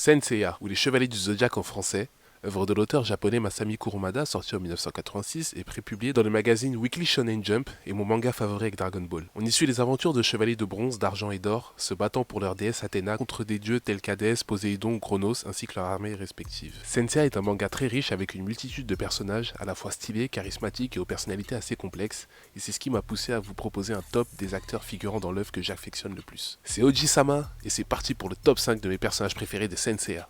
Saint Seiya, ou les Chevaliers du Zodiaque en français, œuvre de l'auteur japonais Masami Kurumada, sorti en 1986 et prépublié dans le magazine Weekly Shonen Jump et mon manga favori avec Dragon Ball. On y suit les aventures de chevaliers de bronze, d'argent et d'or, se battant pour leur déesse Athéna contre des dieux tels qu'Hadès, Poséidon ou Chronos, ainsi que leurs armées respectives. Saint Seiya est un manga très riche avec une multitude de personnages, à la fois stylés, charismatiques et aux personnalités assez complexes, et c'est ce qui m'a poussé à vous proposer un top des acteurs figurant dans l'œuvre que j'affectionne le plus. C'est Oji-sama, et c'est parti pour le top 5 de mes personnages préférés de Saint Seiya.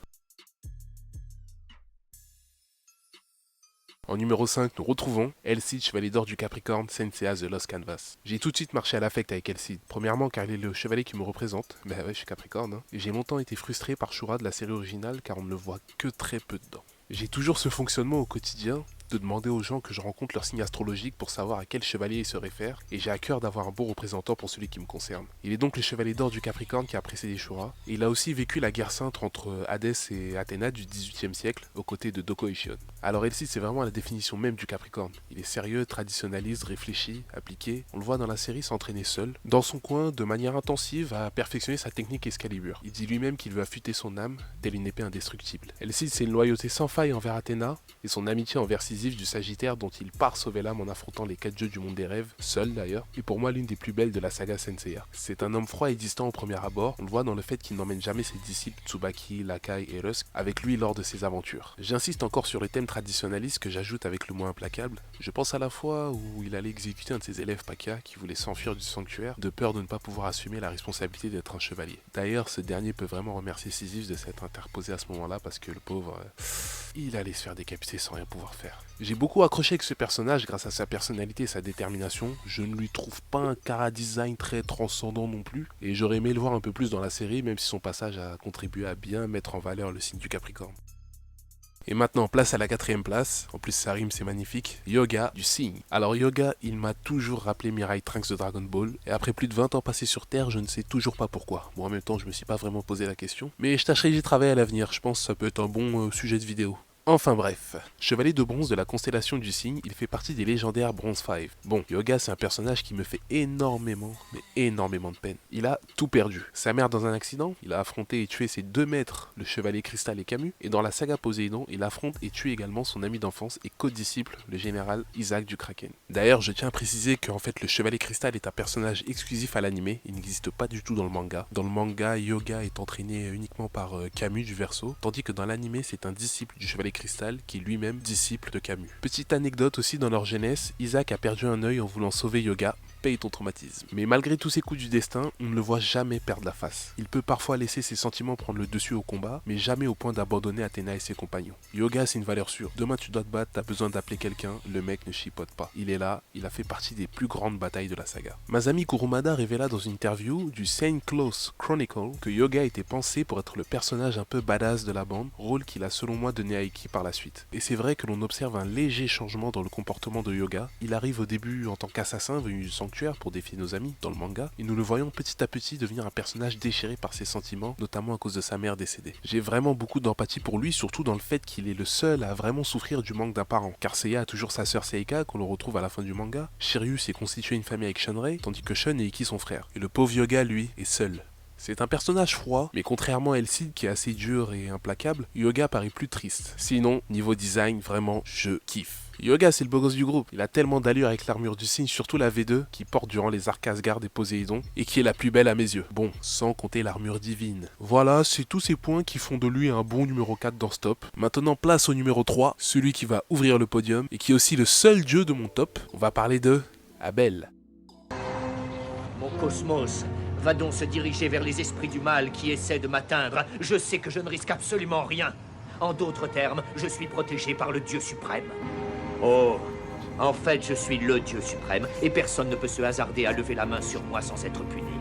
En numéro 5, nous retrouvons Elcid, chevalier d'or du Capricorne, Saint Seiya The Lost Canvas. J'ai tout de suite marché à l'affect avec Elcid. Premièrement car il est le chevalier qui me représente, ouais je suis Capricorne, Et j'ai longtemps été frustré par Shura de la série originale car on ne le voit que très peu dedans. J'ai toujours ce fonctionnement au quotidien de demander aux gens que je rencontre leur signe astrologique pour savoir à quel chevalier ils se réfèrent, et j'ai à cœur d'avoir un bon représentant pour celui qui me concerne. Il est donc le chevalier d'or du Capricorne qui a précédé Shura, et il a aussi vécu la guerre sainte entre Hadès et Athéna du XVIIIe siècle, aux côtés de Doko Ishion. Alors Elcid, c'est vraiment la définition même du Capricorne. Il est sérieux, traditionnaliste, réfléchi, appliqué. On le voit dans la série s'entraîner seul, dans son coin, de manière intensive, à perfectionner sa technique Excalibur. Il dit lui-même qu'il veut affûter son âme, telle une épée indestructible. Elcid, c'est une loyauté sans faille envers Athéna, et son amitié envers Sisyphe du Sagittaire dont il part sauver l'âme en affrontant les 4 dieux du monde des rêves, seul d'ailleurs, et pour moi l'une des plus belles de la saga Saint Seiya. C'est un homme froid et distant au premier abord, on le voit dans le fait qu'il n'emmène jamais ses disciples Tsubaki, Lakai et Rusk avec lui lors de ses aventures. J'insiste encore sur le thème traditionnaliste que j'ajoute avec le mot implacable. Je pense à la fois où il allait exécuter un de ses élèves Paka qui voulait s'enfuir du sanctuaire de peur de ne pas pouvoir assumer la responsabilité d'être un chevalier. D'ailleurs, ce dernier peut vraiment remercier Sisyphe de s'être interposé à ce moment-là parce que le pauvre, il allait se faire décapiter sans rien pouvoir faire. J'ai beaucoup accroché avec ce personnage grâce à sa personnalité et sa détermination. Je ne lui trouve pas un chara-design très transcendant non plus, et j'aurais aimé le voir un peu plus dans la série, même si son passage a contribué à bien mettre en valeur le signe du Capricorne. Et maintenant, place à la 4ème place. En plus, ça rime, c'est magnifique. Yoga du cygne. Alors, Yoga, il m'a toujours rappelé Mirai Trunks de Dragon Ball. Et après plus de 20 ans passés sur Terre, je ne sais toujours pas pourquoi. Bon, en même temps, je me suis pas vraiment posé la question. Mais je tâcherai d'y travailler à l'avenir. Je pense que ça peut être un bon sujet de vidéo. Enfin bref, chevalier de bronze de la constellation du cygne, il fait partie des légendaires Bronze 5. Bon, Yoga c'est un personnage qui me fait énormément, mais énormément de peine. Il a tout perdu. Sa mère dans un accident, il a affronté et tué ses 2 maîtres, le chevalier Cristal et Camus, et dans la saga Poséidon, il affronte et tue également son ami d'enfance et co-disciple, le général Isaac du Kraken. D'ailleurs, je tiens à préciser qu'en fait le chevalier Cristal est un personnage exclusif à l'anime, il n'existe pas du tout dans le manga. Dans le manga, Yoga est entraîné uniquement par Camus du Verseau, tandis que dans l'anime c'est un disciple du chevalier Cristal, qui est lui-même disciple de Camus. Petite anecdote aussi, dans leur jeunesse, Isaac a perdu un œil en voulant sauver Yoga, paye ton traumatisme. Mais malgré tous ces coups du destin, on ne le voit jamais perdre la face. Il peut parfois laisser ses sentiments prendre le dessus au combat, mais jamais au point d'abandonner Athéna et ses compagnons. Yoga, c'est une valeur sûre. Demain tu dois te battre, t'as besoin d'appeler quelqu'un, le mec ne chipote pas. Il est là, il a fait partie des plus grandes batailles de la saga. Masami Kurumada révéla dans une interview du Saint Claus Chronicle que Yoga était pensé pour être le personnage un peu badass de la bande, rôle qu'il a selon moi donné à Iki par la suite. Et c'est vrai que l'on observe un léger changement dans le comportement de Yoga. Il arrive au début en tant qu'assassin venu du sanctuaire pour défier nos amis dans le manga, et nous le voyons petit à petit devenir un personnage déchiré par ses sentiments, notamment à cause de sa mère décédée. J'ai vraiment beaucoup d'empathie pour lui, surtout dans le fait qu'il est le seul à vraiment souffrir du manque d'un parent, car Seiya a toujours sa sœur Seika qu'on le retrouve à la fin du manga, Shiryu s'est constitué une famille avec Shunrei, tandis que Shun est Iki son frère, et le pauvre Yoga lui est seul. C'est un personnage froid, mais contrairement à Elcid qui est assez dur et implacable, Yoga paraît plus triste. Sinon, niveau design, vraiment, je kiffe. Yoga c'est le beau gosse du groupe, il a tellement d'allure avec l'armure du cygne, surtout la V2, qui porte durant les arcs Asgard et Poséidon, et qui est la plus belle à mes yeux. Bon, sans compter l'armure divine. Voilà, c'est tous ces points qui font de lui un bon numéro 4 dans ce top. Maintenant place au numéro 3, celui qui va ouvrir le podium, et qui est aussi le seul dieu de mon top. On va parler de Abel. Mon cosmos va donc se diriger vers les esprits du mal qui essaient de m'atteindre. Je sais que je ne risque absolument rien. En d'autres termes, je suis protégé par le Dieu suprême. Oh, en fait, je suis le Dieu suprême, et personne ne peut se hasarder à lever la main sur moi sans être puni.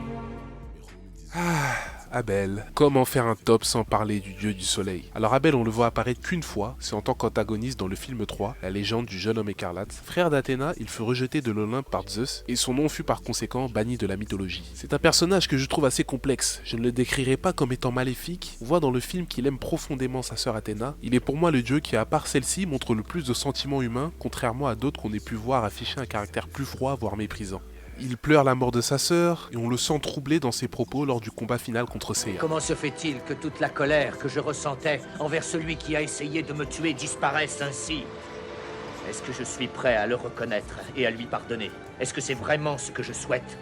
Abel. Comment faire un top sans parler du dieu du soleil? Alors Abel, on le voit apparaître qu'une fois, c'est en tant qu'antagoniste dans le film 3, la légende du jeune homme écarlate. Frère d'Athéna, il fut rejeté de l'Olympe par Zeus, et son nom fut par conséquent banni de la mythologie. C'est un personnage que je trouve assez complexe, je ne le décrirai pas comme étant maléfique. On voit dans le film qu'il aime profondément sa sœur Athéna. Il est pour moi le dieu qui, à part celle-ci, montre le plus de sentiments humains, contrairement à d'autres qu'on ait pu voir afficher un caractère plus froid, voire méprisant. Il pleure la mort de sa sœur et on le sent troublé dans ses propos lors du combat final contre Seiya. Comment se fait-il que toute la colère que je ressentais envers celui qui a essayé de me tuer disparaisse ainsi? Est-ce que je suis prêt à le reconnaître et à lui pardonner? Est-ce que c'est vraiment ce que je souhaite?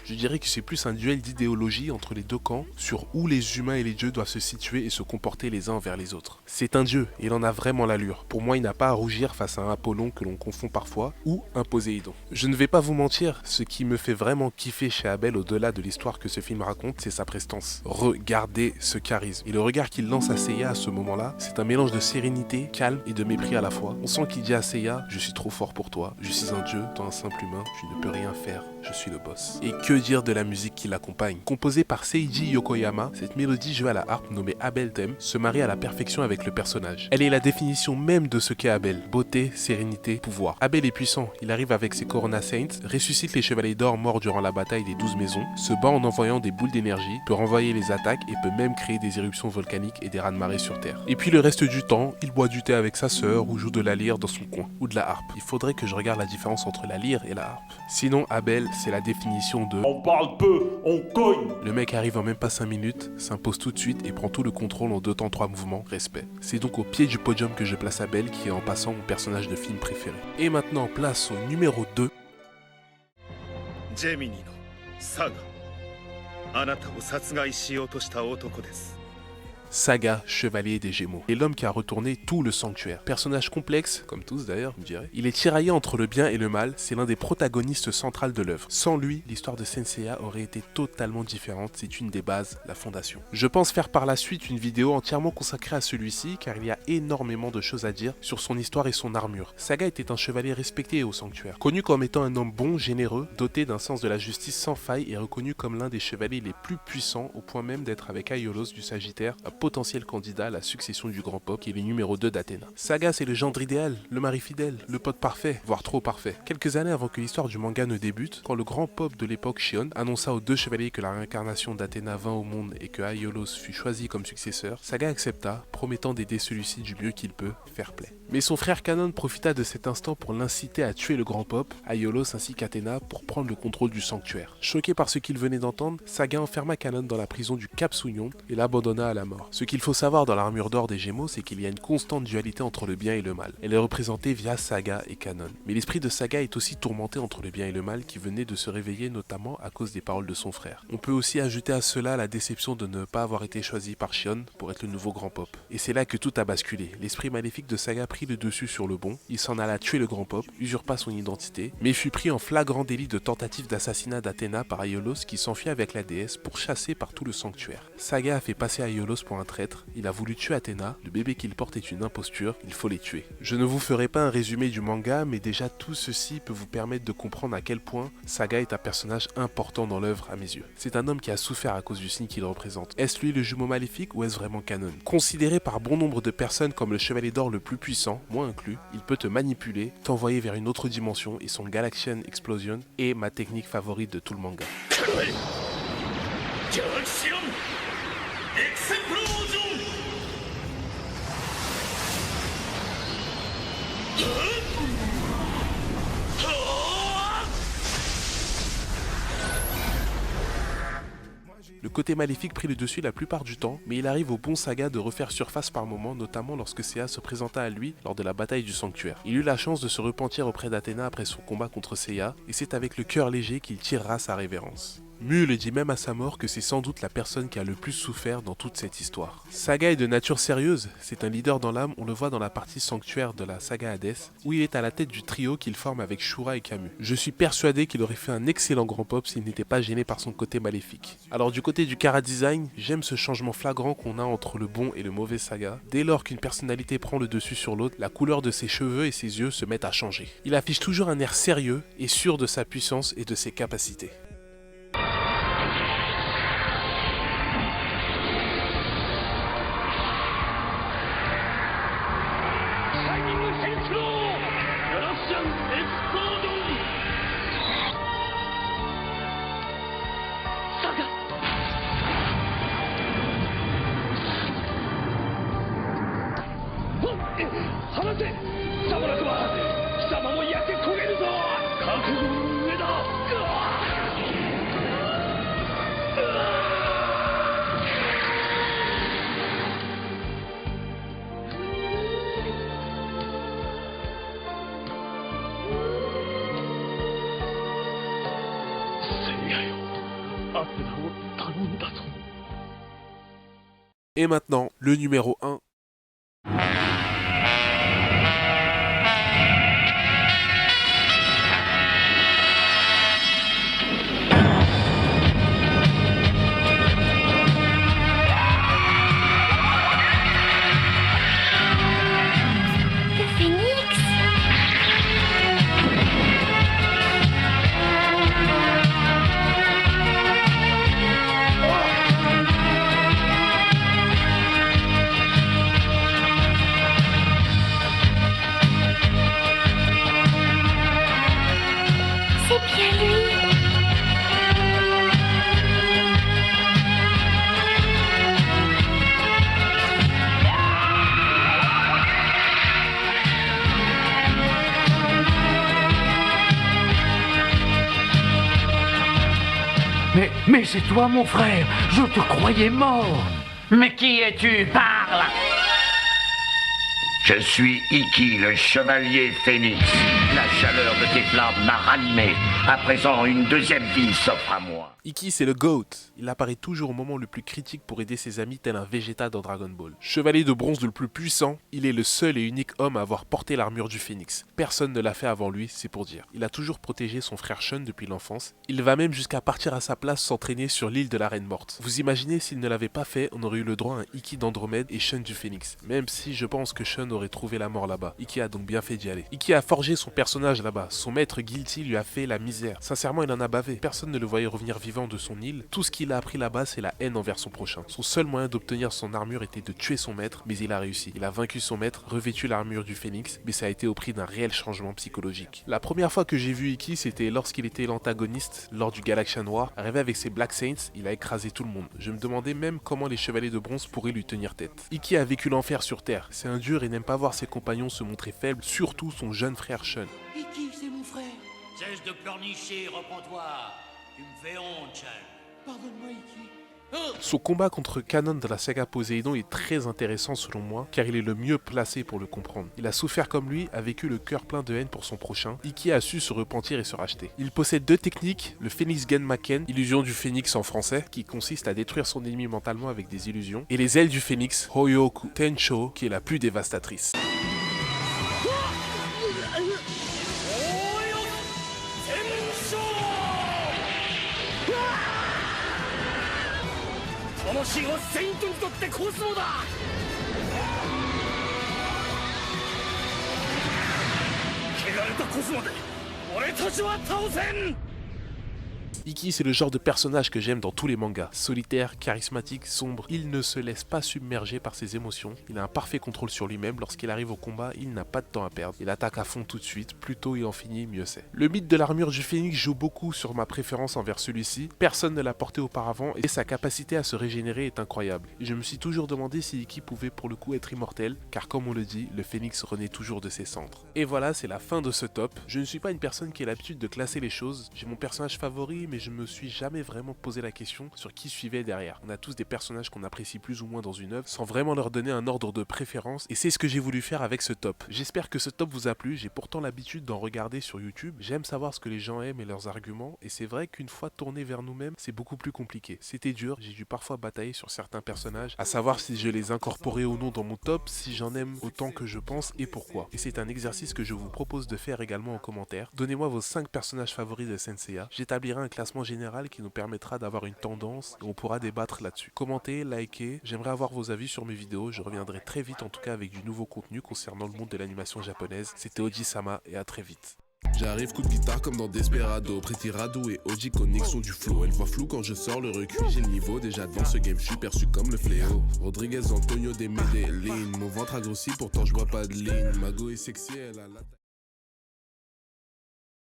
Je dirais que c'est plus un duel d'idéologie entre les deux camps sur où les humains et les dieux doivent se situer et se comporter les uns envers les autres. C'est un dieu et il en a vraiment l'allure. Pour moi, il n'a pas à rougir face à un Apollon que l'on confond parfois ou un Poséidon. Je ne vais pas vous mentir, ce qui me fait vraiment kiffer chez Abel au-delà de l'histoire que ce film raconte, c'est sa prestance. Regardez ce charisme. Et le regard qu'il lance à Seiya à ce moment-là, c'est un mélange de sérénité, calme et de mépris à la fois. On sent qu'il dit à Seiya, je suis trop fort pour toi, je suis un dieu, toi un simple humain, tu ne peux rien faire, je suis le boss. Et que dire de la musique qui l'accompagne? Composée par Seiji Yokoyama, cette mélodie jouée à la harpe nommée Abel Theme se marie à la perfection avec le personnage. Elle est la définition même de ce qu'est Abel. Beauté, sérénité, pouvoir. Abel est puissant, il arrive avec ses Corona Saints, ressuscite les chevaliers d'or morts durant la bataille des 12 maisons, se bat en envoyant des boules d'énergie, peut renvoyer les attaques et peut même créer des éruptions volcaniques et des raz-de-marée sur Terre. Et puis le reste du temps, il boit du thé avec sa sœur ou joue de la lyre dans son coin, ou de la harpe. Il faudrait que je regarde la différence entre la lyre et la harpe. Sinon, Abel, c'est la définition de On parle peu, on cogne. le mec arrive en même pas 5 minutes, s'impose tout de suite et prend tout le contrôle en 2 temps 3 mouvements, respect. C'est donc au pied du podium que je place Abel qui est en passant mon personnage de film préféré. Et maintenant place au numéro 2. Gemini no Saga. あなたを殺害しようとした男です。 Saga, chevalier des Gémeaux. Et l'homme qui a retourné tout le sanctuaire. Personnage complexe, comme tous d'ailleurs, je dirais. Il est tiraillé entre le bien et le mal, c'est l'un des protagonistes centrales de l'œuvre. Sans lui, l'histoire de Senseiya aurait été totalement différente, c'est une des bases, la fondation. Je pense faire par la suite une vidéo entièrement consacrée à celui-ci, car il y a énormément de choses à dire sur son histoire et son armure. Saga était un chevalier respecté au sanctuaire. Connu comme étant un homme bon, généreux, doté d'un sens de la justice sans faille et reconnu comme l'un des chevaliers les plus puissants, au point même d'être avec Aiolos du Sagittaire, potentiel candidat à la succession du grand pop qui est le numéro 2 d'Athéna. Saga, c'est le gendre idéal, le mari fidèle, le pote parfait, voire trop parfait. Quelques années avant que l'histoire du manga ne débute, quand le grand pop de l'époque Shion annonça aux 2 chevaliers que la réincarnation d'Athéna vint au monde et que Aiolos fut choisi comme successeur, Saga accepta, promettant d'aider celui-ci du mieux qu'il peut, fair play. Mais son frère Kanon profita de cet instant pour l'inciter à tuer le grand pop, Aiolos ainsi qu'Athéna pour prendre le contrôle du sanctuaire. Choqué par ce qu'il venait d'entendre, Saga enferma Kanon dans la prison du Cap Sounion et l'abandonna à la mort. Ce qu'il faut savoir dans l'armure d'or des Gémeaux, c'est qu'il y a une constante dualité entre le bien et le mal. Elle est représentée via Saga et Kanon. Mais l'esprit de Saga est aussi tourmenté entre le bien et le mal qui venait de se réveiller notamment à cause des paroles de son frère. On peut aussi ajouter à cela la déception de ne pas avoir été choisi par Shion pour être le nouveau grand pop. Et c'est là que tout a basculé. L'esprit maléfique de Saga prit le dessus sur le bon, il s'en alla tuer le grand pop, usurpa son identité, mais fut pris en flagrant délit de tentative d'assassinat d'Athéna par Aiolos qui s'enfuit avec la déesse pour chasser par tout le sanctuaire. Saga a fait passer Aiolos pour un traître, il a voulu tuer Athéna, le bébé qu'il porte est une imposture, il faut les tuer. Je ne vous ferai pas un résumé du manga, mais déjà tout ceci peut vous permettre de comprendre à quel point Saga est un personnage important dans l'œuvre à mes yeux. C'est un homme qui a souffert à cause du signe qu'il représente. Est-ce lui le jumeau maléfique ou est-ce vraiment Kanon? Considéré par bon nombre de personnes comme le chevalier d'or le plus puissant, moi inclus, il peut te manipuler, t'envoyer vers une autre dimension et son Galaxian Explosion est ma technique favorite de tout le manga. Le côté maléfique prit le dessus la plupart du temps, mais il arrive au bon Saga de refaire surface par moments, notamment lorsque Seiya se présenta à lui lors de la bataille du sanctuaire. Il eut la chance de se repentir auprès d'Athéna après son combat contre Seiya, et c'est avec le cœur léger qu'il tirera sa révérence. Mu le dit même à sa mort que c'est sans doute la personne qui a le plus souffert dans toute cette histoire. Saga est de nature sérieuse, c'est un leader dans l'âme, on le voit dans la partie sanctuaire de la saga Hades, où il est à la tête du trio qu'il forme avec Shura et Camus. Je suis persuadé qu'il aurait fait un excellent grand pop s'il n'était pas gêné par son côté maléfique. Alors du côté du chara-design, j'aime ce changement flagrant qu'on a entre le bon et le mauvais Saga. Dès lors qu'une personnalité prend le dessus sur l'autre, la couleur de ses cheveux et ses yeux se mettent à changer. Il affiche toujours un air sérieux et sûr de sa puissance et de ses capacités. Et maintenant, le numéro 1. Mais c'est toi, mon frère. Je te croyais mort. Mais qui es-tu? Parle! Je suis Ikki, le chevalier phénix. La chaleur de tes flammes m'a ranimé. À présent, une deuxième vie s'offre à moi. Ikki, c'est le GOAT. Il apparaît toujours au moment le plus critique pour aider ses amis tel un Vegeta dans Dragon Ball. Chevalier de bronze le plus puissant, il est le seul et unique homme à avoir porté l'armure du Phénix. Personne ne l'a fait avant lui, c'est pour dire. Il a toujours protégé son frère Shun depuis l'enfance. Il va même jusqu'à partir à sa place s'entraîner sur l'île de la Reine Morte. Vous imaginez s'il ne l'avait pas fait, on aurait eu le droit à un Ikki d'Andromède et Shun du Phénix. Même si je pense que Shun aurait trouvé la mort là-bas. Ikki a donc bien fait d'y aller. Ikki a forgé son personnage là-bas. Son maître Guilty lui a fait la misère. Sincèrement, il en a bavé. Personne ne le voyait revenir vivant de son île. Tout ce qu'il a appris là-bas, c'est la haine envers son prochain. Son seul moyen d'obtenir son armure était de tuer son maître, mais il a réussi. Il a vaincu son maître, revêtu l'armure du Phénix, mais ça a été au prix d'un réel changement psychologique. La première fois que j'ai vu Ikki, c'était lorsqu'il était l'antagoniste lors du Galaxian War. Arrivé avec ses Black Saints, il a écrasé tout le monde. Je me demandais même comment les chevaliers de bronze pourraient lui tenir tête. Ikki a vécu l'enfer sur Terre. C'est un dur et n'aime pas voir ses compagnons se montrer faibles, surtout son jeune frère Shun. Ikki, c'est mon frère. Cesse de pleurnicher, reprends-toi. Tu me fais honte, Shun. Pardonne-moi, Ikki. Son combat contre Kanon de la saga Poséidon est très intéressant selon moi, car il est le mieux placé pour le comprendre. Il a souffert comme lui, a vécu le cœur plein de haine pour son prochain. Ikki a su se repentir et se racheter. Il possède deux techniques, le Phoenix Genmaken, illusion du phénix en français, qui consiste à détruire son ennemi mentalement avec des illusions, et les ailes du phénix, Hoyoku Tencho, qui est la plus dévastatrice. Ikki, c'est le genre de personnage que j'aime dans tous les mangas. Solitaire, charismatique, sombre, il ne se laisse pas submerger par ses émotions. Il a un parfait contrôle sur lui-même. Lorsqu'il arrive au combat, il n'a pas de temps à perdre. Il attaque à fond tout de suite. Plus tôt il en finit, mieux c'est. Le mythe de l'armure du Phénix joue beaucoup sur ma préférence envers celui-ci. Personne ne l'a porté auparavant et sa capacité à se régénérer est incroyable. Et je me suis toujours demandé si Ikki pouvait pour le coup être immortel, car comme on le dit, le Phénix renaît toujours de ses cendres. Et voilà, c'est la fin de ce top. Je ne suis pas une personne qui a l'habitude de classer les choses. J'ai mon personnage favori, mais je me suis jamais vraiment posé la question sur qui suivait derrière. On a tous des personnages qu'on apprécie plus ou moins dans une œuvre, sans vraiment leur donner un ordre de préférence, et c'est ce que j'ai voulu faire avec ce top. J'espère que ce top vous a plu, j'ai pourtant l'habitude d'en regarder sur YouTube, j'aime savoir ce que les gens aiment et leurs arguments, et c'est vrai qu'une fois tourné vers nous-mêmes, c'est beaucoup plus compliqué. C'était dur, j'ai dû parfois batailler sur certains personnages, à savoir si je les incorporais ou non dans mon top, si j'en aime autant que je pense et pourquoi. Et c'est un exercice que je vous propose de faire également en commentaire. Donnez-moi vos 5 personnages favoris de Senseiya. J'établirai un classement général qui nous permettra d'avoir une tendance et on pourra débattre là-dessus. Commentez, likez, j'aimerais avoir vos avis sur mes vidéos, je reviendrai très vite en tout cas avec du nouveau contenu concernant le monde de l'animation japonaise. C'était Oji-sama et à très vite. J'arrive coup de guitare comme dans Desperado, Pretty Rado et Oji connexion du flow. Elle voit flou quand je sors le recuit, j'ai le niveau déjà devant ce game, je suis perçu comme le fléau. Rodriguez Antonio de Medellin, mon ventre a grossi pourtant je vois pas de ligne. Mago est sexy, elle a la